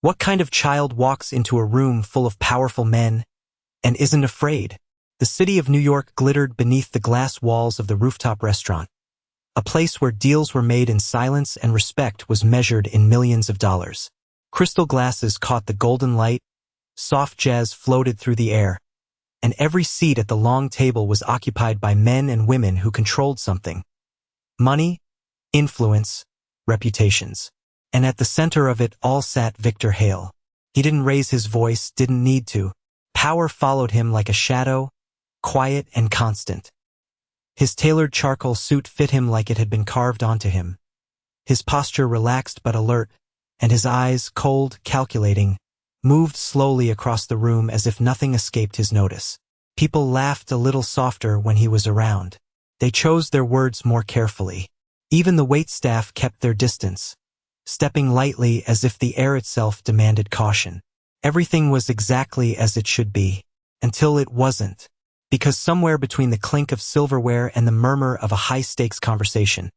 What kind of child walks into a room full of powerful men and isn't afraid? The city of New York glittered beneath the glass walls of the rooftop restaurant. A place where deals were made in silence and respect was measured in millions of dollars. Crystal glasses caught the golden light, soft jazz floated through the air, and every seat at the long table was occupied by men and women who controlled something. Money, influence, reputations. And at the center of it all sat Victor Hale. He didn't raise his voice, didn't need to. Power followed him like a shadow, quiet and constant. His tailored charcoal suit fit him like it had been carved onto him. His posture relaxed but alert, and his eyes, cold, calculating, moved slowly across the room as if nothing escaped his notice. People laughed a little softer when he was around. They chose their words more carefully. Even the waitstaff kept their distance, stepping lightly as if the air itself demanded caution. Everything was exactly as it should be, until it wasn't, because somewhere between the clink of silverware and the murmur of a high-stakes conversation,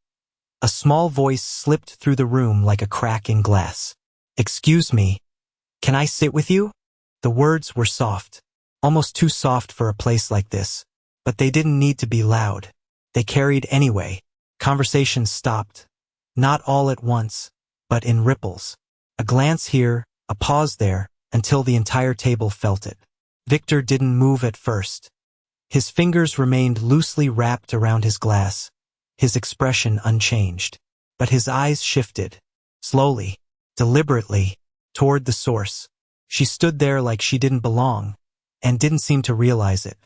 a small voice slipped through the room like a crack in glass. "Excuse me, can I sit with you?" The words were soft, almost too soft for a place like this, but they didn't need to be loud. They carried anyway. Conversation stopped, not all at once, but in ripples. A glance here, a pause there, until the entire table felt it. Victor didn't move at first. His fingers remained loosely wrapped around his glass, his expression unchanged. But his eyes shifted, slowly, deliberately, toward the source. She stood there like she didn't belong, and didn't seem to realize it.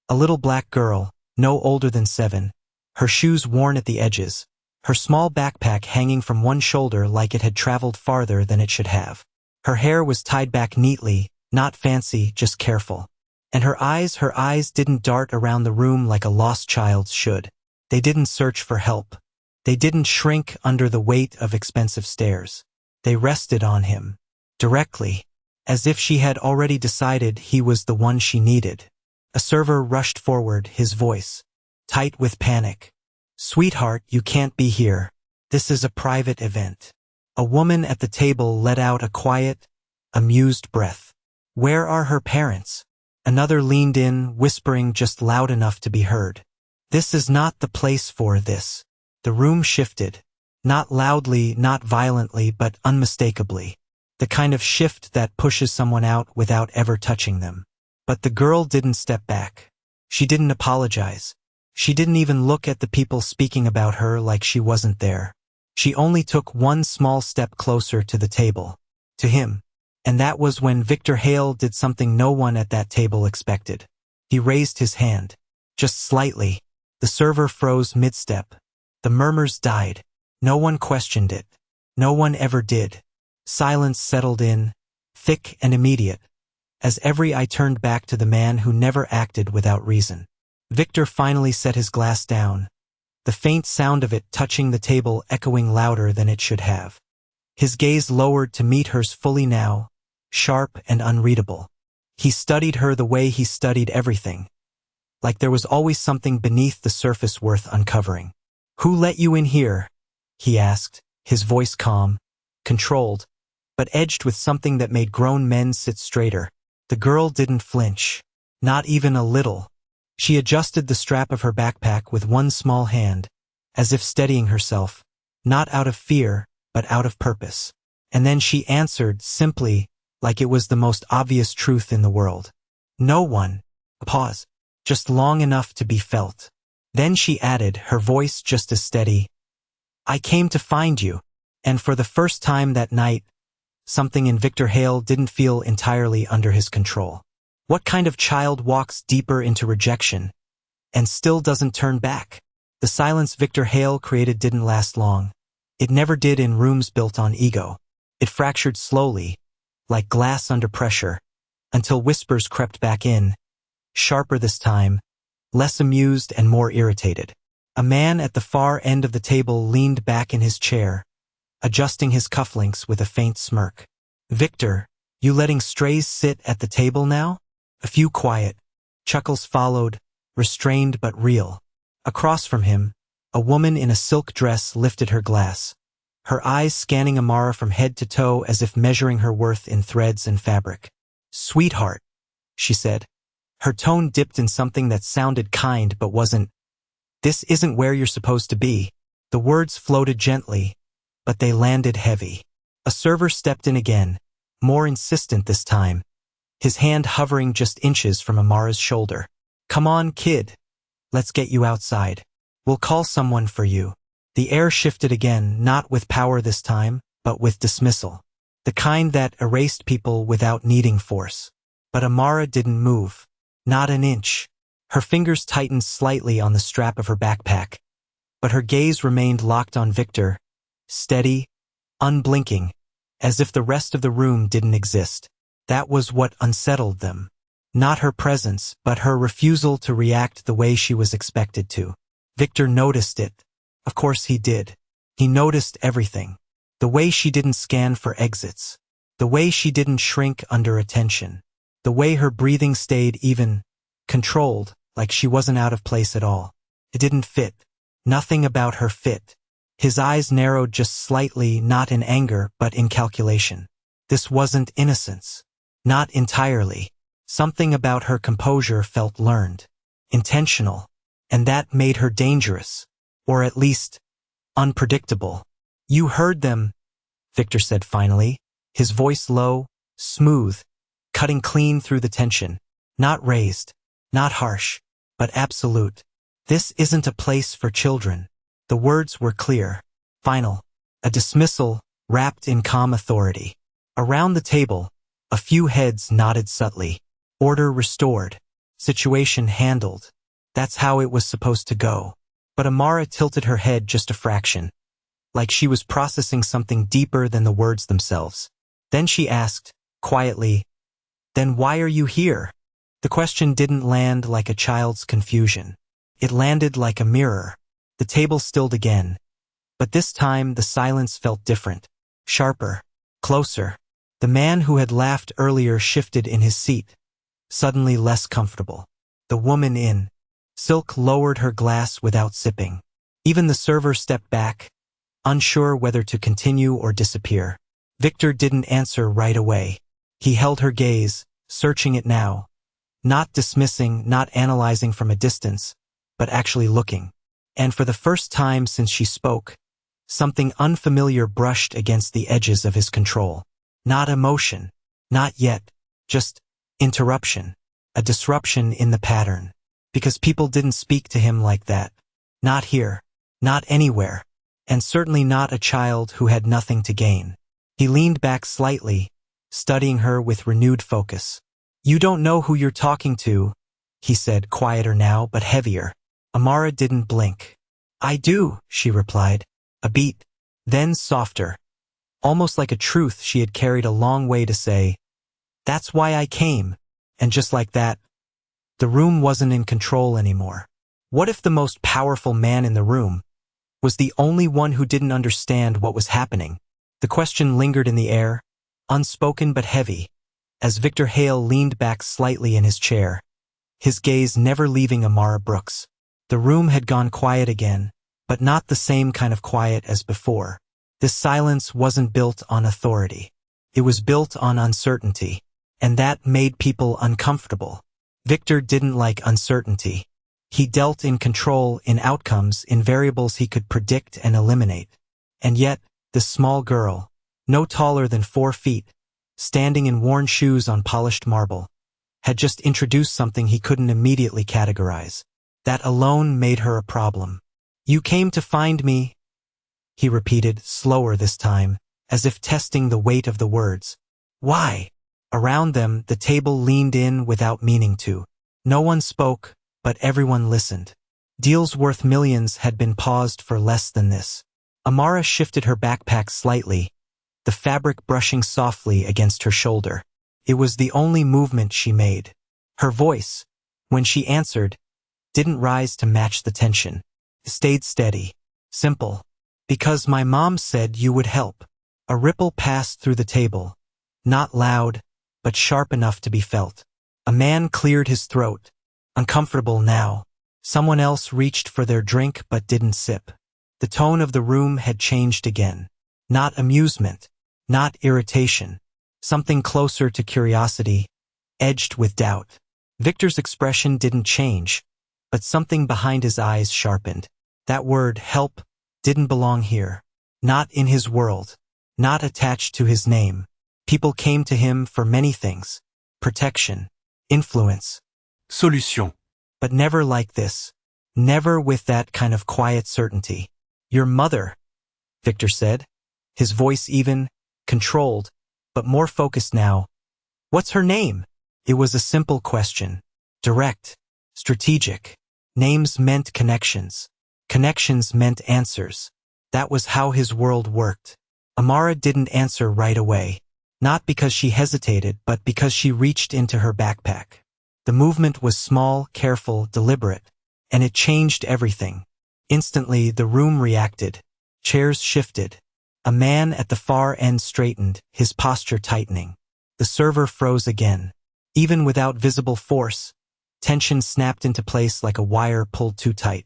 A little black girl, no older than 7, her shoes worn at the edges, her small backpack hanging from one shoulder like it had traveled farther than it should have. Her hair was tied back neatly, not fancy, just careful. And her eyes didn't dart around the room like a lost child's should. They didn't search for help. They didn't shrink under the weight of expensive stares. They rested on him, directly, as if she had already decided he was the one she needed. A server rushed forward, his voice tight with panic. "Sweetheart, you can't be here. This is a private event." A woman at the table let out a quiet, amused breath. "Where are her parents?" Another leaned in, whispering just loud enough to be heard. "This is not the place for this." The room shifted. Not loudly, not violently, but unmistakably. The kind of shift that pushes someone out without ever touching them. But the girl didn't step back. She didn't apologize. She didn't even look at the people speaking about her like she wasn't there. She only took one small step closer to the table. To him. And that was when Victor Hale did something no one at that table expected. He raised his hand. Just slightly. The server froze mid-step. The murmurs died. No one questioned it. No one ever did. Silence settled in, thick and immediate, as every eye turned back to the man who never acted without reason. Victor finally set his glass down, the faint sound of it touching the table echoing louder than it should have. His gaze lowered to meet hers fully now, sharp and unreadable. He studied her the way he studied everything, like there was always something beneath the surface worth uncovering. "Who let you in here?" he asked, his voice calm, controlled, but edged with something that made grown men sit straighter. The girl didn't flinch. Not even a little. She adjusted the strap of her backpack with one small hand, as if steadying herself, not out of fear, but out of purpose. And then she answered simply, like it was the most obvious truth in the world. "No one." A pause, just long enough to be felt. Then she added, her voice just as steady, "I came to find you." And for the first time that night, something in Victor Hale didn't feel entirely under his control. What kind of child walks deeper into rejection and still doesn't turn back? The silence Victor Hale created didn't last long. It never did in rooms built on ego. It fractured slowly, like glass under pressure, until whispers crept back in, sharper this time, less amused and more irritated. A man at the far end of the table leaned back in his chair, adjusting his cufflinks with a faint smirk. "Victor, you letting strays sit at the table now?" A few quiet chuckles followed, restrained but real. Across from him, a woman in a silk dress lifted her glass, her eyes scanning Amara from head to toe as if measuring her worth in threads and fabric. "Sweetheart," she said. Her tone dipped in something that sounded kind but wasn't. "This isn't where you're supposed to be." The words floated gently, but they landed heavy. A server stepped in again, more insistent this time, his hand hovering just inches from Amara's shoulder. "Come on, kid. Let's get you outside. We'll call someone for you." The air shifted again, not with power this time, but with dismissal. The kind that erased people without needing force. But Amara didn't move. Not an inch. Her fingers tightened slightly on the strap of her backpack, but her gaze remained locked on Victor, steady, unblinking, as if the rest of the room didn't exist. That was what unsettled them. Not her presence, but her refusal to react the way she was expected to. Victor noticed it. Of course he did. He noticed everything. The way she didn't scan for exits. The way she didn't shrink under attention. The way her breathing stayed even, controlled, like she wasn't out of place at all. It didn't fit. Nothing about her fit. His eyes narrowed just slightly, not in anger, but in calculation. This wasn't innocence. Not entirely. Something about her composure felt learned. Intentional. And that made her dangerous. Or at least, unpredictable. "You heard them," Victor said finally, his voice low, smooth, cutting clean through the tension. Not raised, not harsh, but absolute. "This isn't a place for children." The words were clear, final, a dismissal wrapped in calm authority. Around the table, a few heads nodded subtly. Order restored. Situation handled. That's how it was supposed to go. But Amara tilted her head just a fraction, like she was processing something deeper than the words themselves. Then she asked, quietly, "Then why are you here?" The question didn't land like a child's confusion. It landed like a mirror. The table stilled again, but this time the silence felt different, sharper, closer. The man who had laughed earlier shifted in his seat, suddenly less comfortable. The woman in silk lowered her glass without sipping. Even the server stepped back, unsure whether to continue or disappear. Victor didn't answer right away. He held her gaze, searching it now. Not dismissing, not analyzing from a distance, but actually looking. And for the first time since she spoke, something unfamiliar brushed against the edges of his control. Not emotion. Not yet. Just interruption. A disruption in the pattern. Because people didn't speak to him like that. Not here. Not anywhere. And certainly not a child who had nothing to gain. He leaned back slightly, studying her with renewed focus. "You don't know who you're talking to," he said, quieter now but heavier. Amara didn't blink. "I do," she replied, a beat, then softer, almost like a truth she had carried a long way to say. "That's why I came." And just like that, the room wasn't in control anymore. What if the most powerful man in the room was the only one who didn't understand what was happening? The question lingered in the air, unspoken but heavy, as Victor Hale leaned back slightly in his chair, his gaze never leaving Amara Brooks. The room had gone quiet again, but not the same kind of quiet as before. This silence wasn't built on authority. It was built on uncertainty, and that made people uncomfortable. Victor didn't like uncertainty. He dealt in control, in outcomes, in variables he could predict and eliminate. And yet, this small girl, no taller than 4 feet, standing in worn shoes on polished marble, had just introduced something he couldn't immediately categorize. That alone made her a problem. "You came to find me," he repeated, slower this time, as if testing the weight of the words. "Why?" Around them, the table leaned in without meaning to. No one spoke, but everyone listened. Deals worth millions had been paused for less than this. Amara shifted her backpack slightly, the fabric brushing softly against her shoulder. It was the only movement she made. Her voice, when she answered, didn't rise to match the tension. It stayed steady, simple. "Because my mom said you would help." A ripple passed through the table, not loud, but sharp enough to be felt. A man cleared his throat, uncomfortable now. Someone else reached for their drink but didn't sip. The tone of the room had changed again. Not amusement. Not irritation. Something closer to curiosity, edged with doubt. Victor's expression didn't change, but something behind his eyes sharpened. That word, help, didn't belong here. Not in his world. Not attached to his name. People came to him for many things. Protection. Influence. Solution. But never like this. Never with that kind of quiet certainty. Your mother, Victor said. His voice even, controlled, but more focused now. What's her name? It was a simple question. Direct. Strategic. Names meant connections. Connections meant answers. That was how his world worked. Amara didn't answer right away. Not because she hesitated, but because she reached into her backpack. The movement was small, careful, deliberate, and it changed everything. Instantly, the room reacted. Chairs shifted. A man at the far end straightened, his posture tightening. The server froze again. Even without visible force, tension snapped into place like a wire pulled too tight.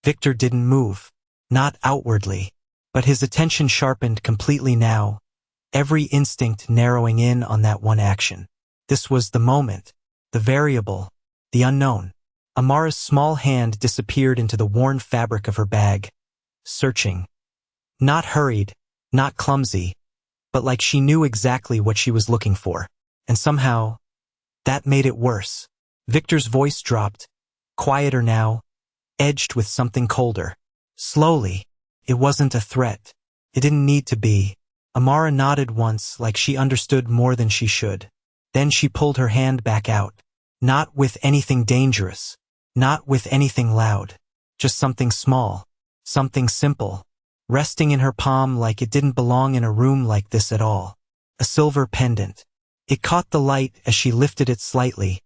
Victor didn't move. Not outwardly. But his attention sharpened completely now, every instinct narrowing in on that one action. This was the moment, the variable, the unknown. Amara's small hand disappeared into the worn fabric of her bag, searching. Not hurried, not clumsy, but like she knew exactly what she was looking for. And somehow, that made it worse. Victor's voice dropped, quieter now, edged with something colder. Slowly. It wasn't a threat. It didn't need to be. Amara nodded once like she understood more than she should. Then she pulled her hand back out. Not with anything dangerous. Not with anything loud. Just something small. Something simple. Resting in her palm like it didn't belong in a room like this at all. A silver pendant. It caught the light as she lifted it slightly,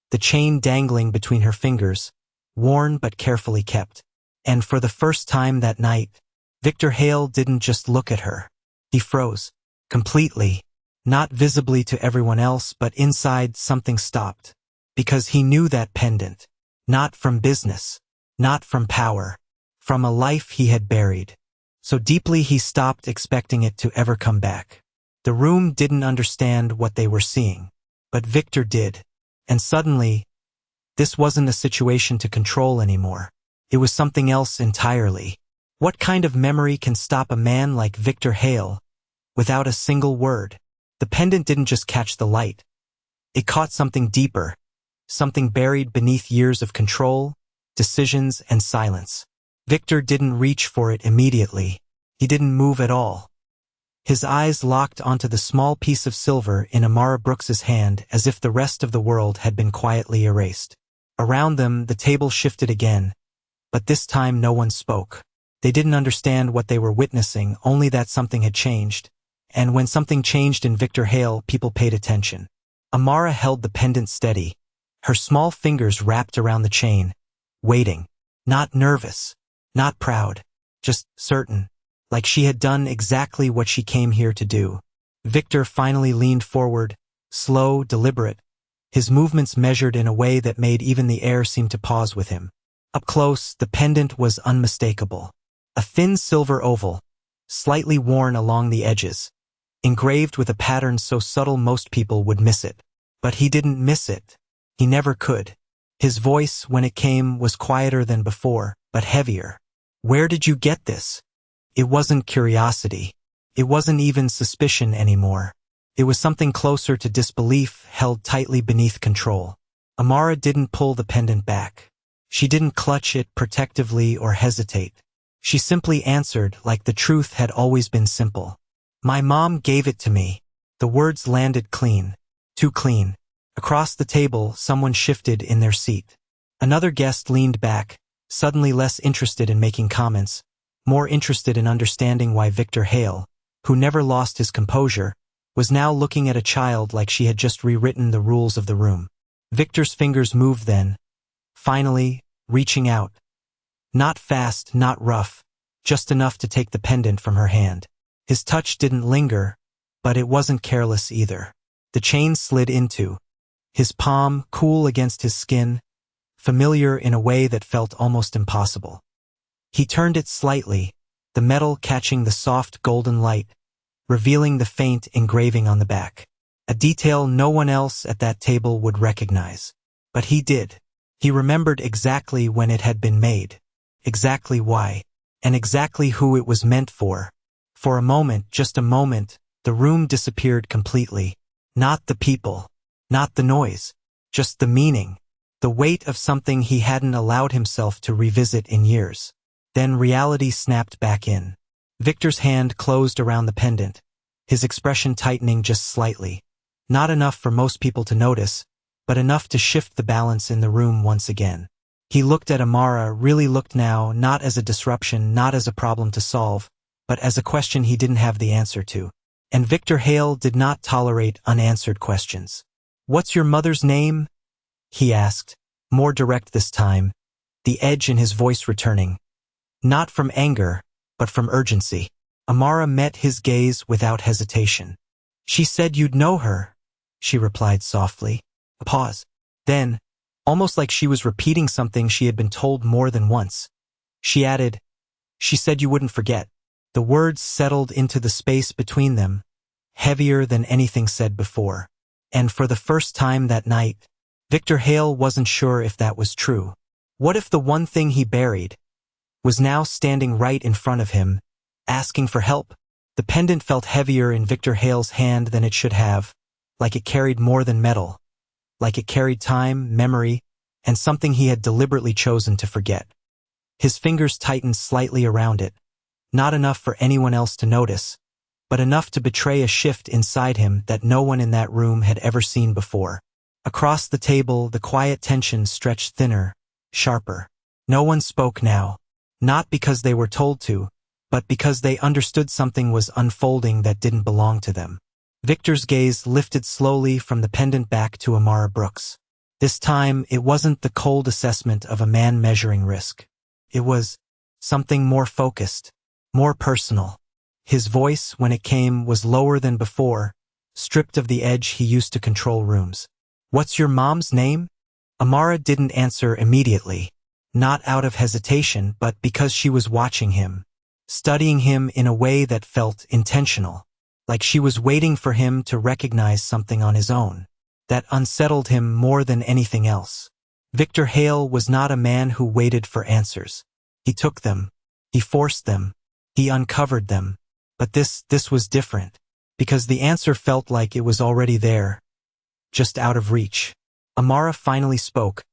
the chain dangling between her fingers, worn but carefully kept. And for the first time that night, Victor Hale didn't just look at her. He froze. Completely. Not visibly to everyone else, but inside something stopped. Because he knew that pendant. Not from business. Not from power. From a life he had buried. So deeply he stopped expecting it to ever come back. The room didn't understand what they were seeing. But Victor did. And suddenly, this wasn't a situation to control anymore. It was something else entirely. What kind of memory can stop a man like Victor Hale without a single word? The pendant didn't just catch the light. It caught something deeper, something buried beneath years of control, decisions, and silence. Victor didn't reach for it immediately. He didn't move at all. His eyes locked onto the small piece of silver in Amara Brooks's hand as if the rest of the world had been quietly erased. Around them, the table shifted again, but this time no one spoke. They didn't understand what they were witnessing, only that something had changed. And when something changed in Victor Hale, people paid attention. Amara held the pendant steady, her small fingers wrapped around the chain, waiting. Not nervous, not proud, just certain, like she had done exactly what she came here to do. Victor finally leaned forward, slow, deliberate, his movements measured in a way that made even the air seem to pause with him. Up close, the pendant was unmistakable. A thin silver oval, slightly worn along the edges, engraved with a pattern so subtle most people would miss it. But he didn't miss it. He never could. His voice, when it came, was quieter than before, but heavier. Where did you get this? It wasn't curiosity. It wasn't even suspicion anymore. It was something closer to disbelief, held tightly beneath control. Amara didn't pull the pendant back. She didn't clutch it protectively or hesitate. She simply answered like the truth had always been simple. My mom gave it to me. The words landed clean. Too clean. Across the table, someone shifted in their seat. Another guest leaned back, suddenly less interested in making comments, more interested in understanding why Victor Hale, who never lost his composure, was now looking at a child like she had just rewritten the rules of the room. Victor's fingers moved then, finally, reaching out. Not fast, not rough, just enough to take the pendant from her hand. His touch didn't linger, but it wasn't careless either. The chain slid into his palm, cool against his skin, familiar in a way that felt almost impossible. He turned it slightly, the metal catching the soft golden light, revealing the faint engraving on the back. A detail no one else at that table would recognize. But he did. He remembered exactly when it had been made, exactly why, and exactly who it was meant for. For a moment, just a moment, the room disappeared completely. Not the people, not the noise, just the meaning, the weight of something he hadn't allowed himself to revisit in years. Then reality snapped back in. Victor's hand closed around the pendant, his expression tightening just slightly. Not enough for most people to notice, but enough to shift the balance in the room once again. He looked at Amara, really looked now, not as a disruption, not as a problem to solve, but as a question he didn't have the answer to. And Victor Hale did not tolerate unanswered questions. "What's your mother's name?" he asked, more direct this time, the edge in his voice returning. Not from anger, but from urgency. Amara met his gaze without hesitation. "She said you'd know her," she replied softly. A pause. Then, almost like she was repeating something she had been told more than once, she added, "She said you wouldn't forget." The words settled into the space between them, heavier than anything said before. And for the first time that night, Victor Hale wasn't sure if that was true. What if the one thing he buried was now standing right in front of him, asking for help? The pendant felt heavier in Victor Hale's hand than it should have, like it carried more than metal, like it carried time, memory, and something he had deliberately chosen to forget. His fingers tightened slightly around it, not enough for anyone else to notice, but enough to betray a shift inside him that no one in that room had ever seen before. Across the table, the quiet tension stretched thinner, sharper. No one spoke now, not because they were told to, but because they understood something was unfolding that didn't belong to them. Victor's gaze lifted slowly from the pendant back to Amara Brooks. This time, it wasn't the cold assessment of a man measuring risk. It was something more focused, more personal. His voice, when it came, was lower than before, stripped of the edge he used to control rooms. "What's your mom's name?" Amara didn't answer immediately, not out of hesitation, but because she was watching him, studying him in a way that felt intentional, like she was waiting for him to recognize something on his own. That unsettled him more than anything else. Victor Hale was not a man who waited for answers. He took them. He forced them. He uncovered them. But this was different, because the answer felt like it was already there, just out of reach. Amara finally spoke,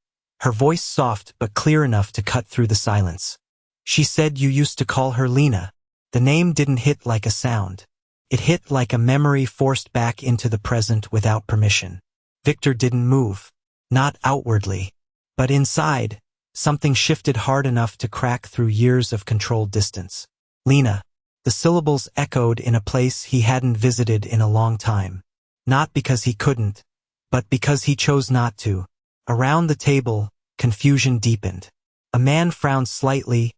her voice soft but clear enough to cut through the silence. "She said you used to call her Lena." The name didn't hit like a sound. It hit like a memory forced back into the present without permission. Victor didn't move, not outwardly, but inside, something shifted hard enough to crack through years of controlled distance. Lena. The syllables echoed in a place he hadn't visited in a long time. Not because he couldn't, but because he chose not to. Around the table, confusion deepened. A man frowned slightly,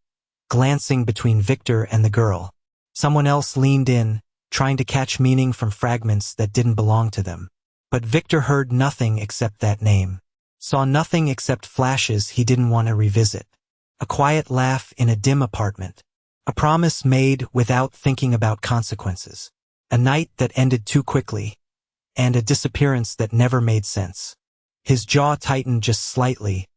glancing between Victor and the girl. Someone else leaned in, trying to catch meaning from fragments that didn't belong to them. But Victor heard nothing except that name. Saw nothing except flashes he didn't want to revisit. A quiet laugh in a dim apartment. A promise made without thinking about consequences. A night that ended too quickly. And a disappearance that never made sense. His jaw tightened just slightly,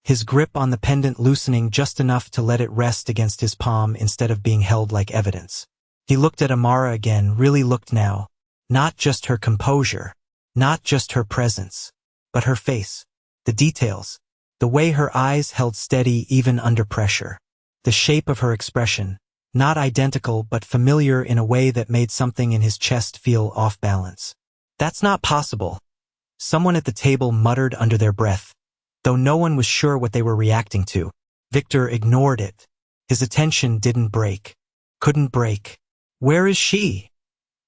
his grip on the pendant loosening just enough to let it rest against his palm instead of being held like evidence. He looked at Amara again, really looked now. Not just her composure, not just her presence, but her face, the details, the way her eyes held steady even under pressure. The shape of her expression, not identical but familiar in a way that made something in his chest feel off balance. "That's not possible," someone at the table muttered under their breath, though no one was sure what they were reacting to. Victor ignored it. His attention didn't break. Couldn't break. "Where is she?"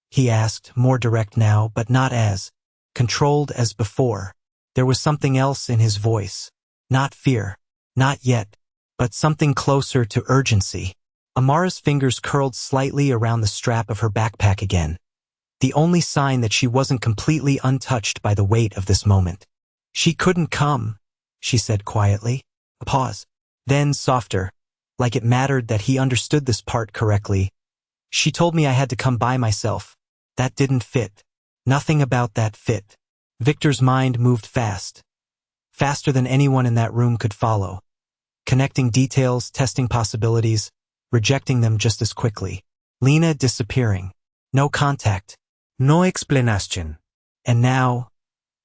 he asked, more direct now, but not as controlled as before. There was something else in his voice. Not fear. Not yet. But something closer to urgency. Amara's fingers curled slightly around the strap of her backpack again. The only sign that she wasn't completely untouched by the weight of this moment. "She couldn't come," she said quietly. A pause. Then softer, like it mattered that he understood this part correctly. She told me I had to come by myself. That didn't fit. Nothing about that fit. Victor's mind moved fast. Faster than anyone in that room could follow. Connecting details, testing possibilities, rejecting them just as quickly. Lena disappearing. No contact. No explanation. And now,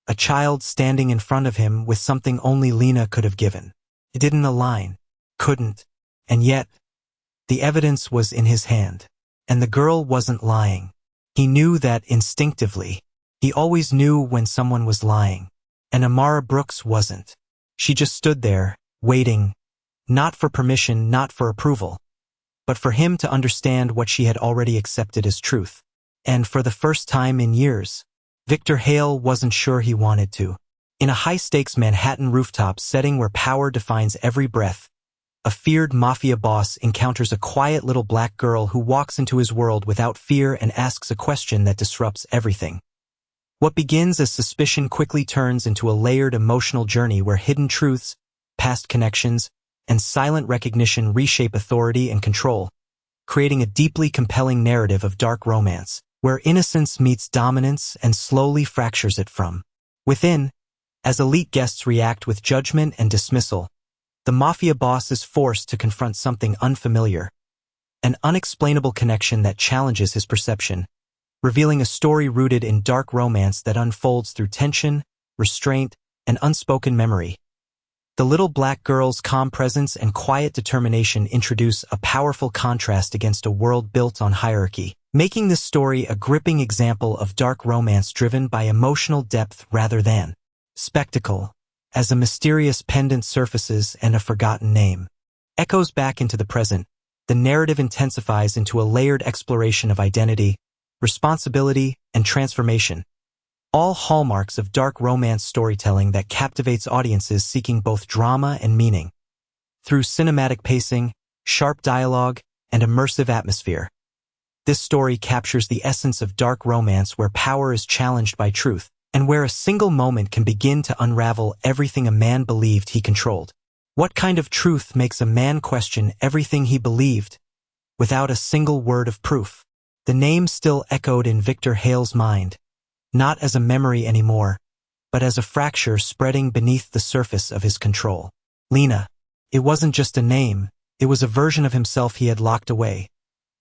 a child standing in front of him with something only Lena could have given. It didn't align. Couldn't. And yet, the evidence was in his hand. And the girl wasn't lying. He knew that instinctively. He always knew when someone was lying. And Amara Brooks wasn't. She just stood there, waiting, not for permission, not for approval, but for him to understand what she had already accepted as truth. And for the first time in years, Victor Hale wasn't sure he wanted to. In a high-stakes Manhattan rooftop setting where power defines every breath, a feared mafia boss encounters a quiet little black girl who walks into his world without fear and asks a question that disrupts everything. What begins as suspicion quickly turns into a layered emotional journey where hidden truths, past connections, and silent recognition reshape authority and control, creating a deeply compelling narrative of dark romance, where innocence meets dominance and slowly fractures it from within. As elite guests react with judgment and dismissal, the mafia boss is forced to confront something unfamiliar, an unexplainable connection that challenges his perception, revealing a story rooted in dark romance that unfolds through tension, restraint, and unspoken memory. The little black girl's calm presence and quiet determination introduce a powerful contrast against a world built on hierarchy, making this story a gripping example of dark romance driven by emotional depth rather than spectacle. As a mysterious pendant surfaces and a forgotten name echoes back into the present, the narrative intensifies into a layered exploration of identity, responsibility, and transformation, all hallmarks of dark romance storytelling that captivates audiences seeking both drama and meaning. Through cinematic pacing, sharp dialogue, and immersive atmosphere, this story captures the essence of dark romance where power is challenged by truth, and where a single moment can begin to unravel everything a man believed he controlled. What kind of truth makes a man question everything he believed without a single word of proof? The name still echoed in Victor Hale's mind, not as a memory anymore, but as a fracture spreading beneath the surface of his control. Lena. It wasn't just a name, it was a version of himself he had locked away.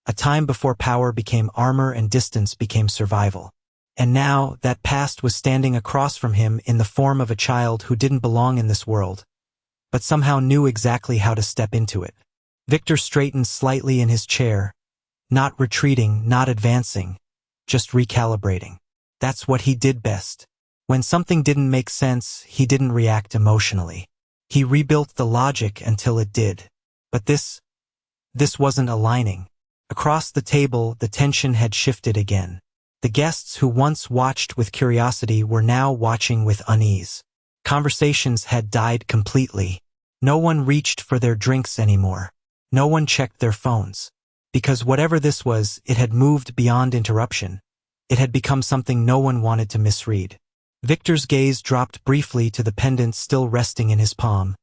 A time before power became armor and distance became survival. And now, that past was standing across from him in the form of a child who didn't belong in this world, but somehow knew exactly how to step into it. Victor straightened slightly in his chair, not retreating, not advancing, just recalibrating. That's what he did best. When something didn't make sense, he didn't react emotionally. He rebuilt the logic until it did. But this wasn't aligning. Across the table, the tension had shifted again. The guests who once watched with curiosity were now watching with unease. Conversations had died completely. No one reached for their drinks anymore. No one checked their phones. Because whatever this was, it had moved beyond interruption. It had become something no one wanted to misread. Victor's gaze dropped briefly to the pendant still resting in his palm,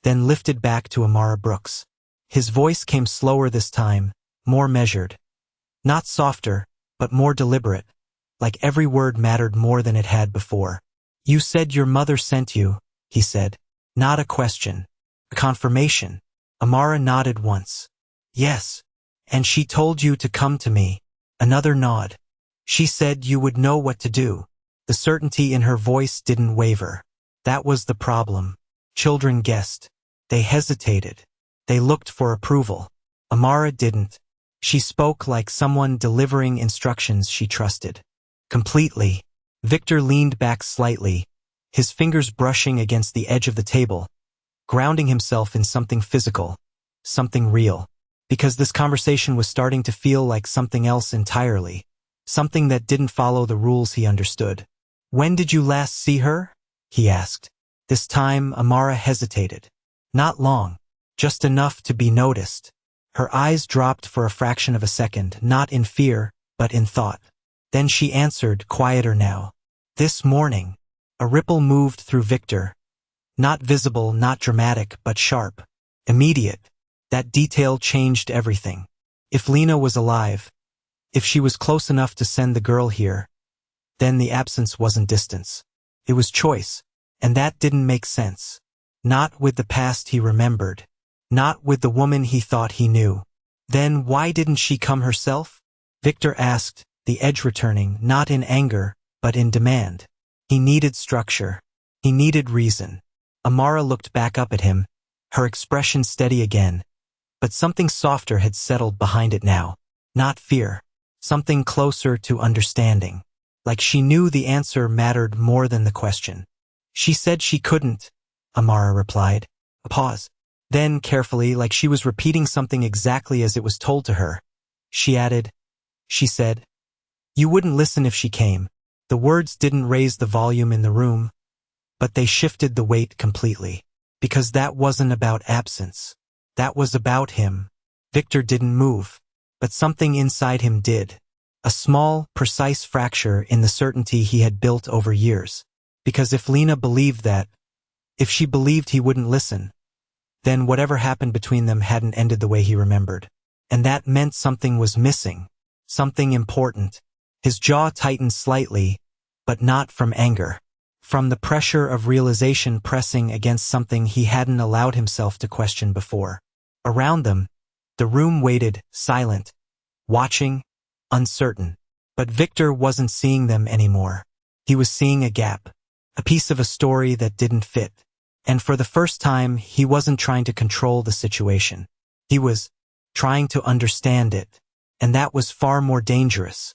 then lifted back to Amara Brooks. His voice came slower this time, more measured. Not softer, but more deliberate, like every word mattered more than it had before. You said your mother sent you, he said. Not a question. A confirmation. Amara nodded once. Yes. And she told you to come to me. Another nod. She said you would know what to do. The certainty in her voice didn't waver. That was the problem. Children guessed. They hesitated. They looked for approval. Amara didn't. She spoke like someone delivering instructions she trusted. Completely. Victor leaned back slightly, his fingers brushing against the edge of the table, grounding himself in something physical, something real. Because this conversation was starting to feel like something else entirely, something that didn't follow the rules he understood. When did you last see her? He asked. This time, Amara hesitated. Not long, just enough to be noticed. Her eyes dropped for a fraction of a second, not in fear, but in thought. Then she answered, quieter now. This morning. A ripple moved through Victor. Not visible, not dramatic, but sharp. Immediate. That detail changed everything. If Lena was alive, If she was close enough to send the girl here, then the absence wasn't distance. It was choice, and that didn't make sense. Not with the past he remembered. Not with the woman he thought he knew. Then why didn't she come herself? Victor asked, the edge returning, not in anger, but in demand. He needed structure. He needed reason. Amara looked back up at him, her expression steady again, but something softer had settled behind it now. Not fear. Something closer to understanding. Like she knew the answer mattered more than the question. She said she couldn't, Amara replied. A pause. Then, carefully, like she was repeating something exactly as it was told to her, she added, she said, you wouldn't listen if she came. The words didn't raise the volume in the room, but they shifted the weight completely. Because that wasn't about absence. That was about him. Victor didn't move, but something inside him did. A small, precise fracture in the certainty he had built over years. Because if Lena believed that, if she believed he wouldn't listen, then whatever happened between them hadn't ended the way he remembered. And that meant something was missing. Something important. His jaw tightened slightly, but not from anger. From the pressure of realization pressing against something he hadn't allowed himself to question before. Around them, the room waited, silent, watching, uncertain. But Victor wasn't seeing them anymore. He was seeing a gap, a piece of a story that didn't fit. And for the first time, he wasn't trying to control the situation. He was trying to understand it. And that was far more dangerous.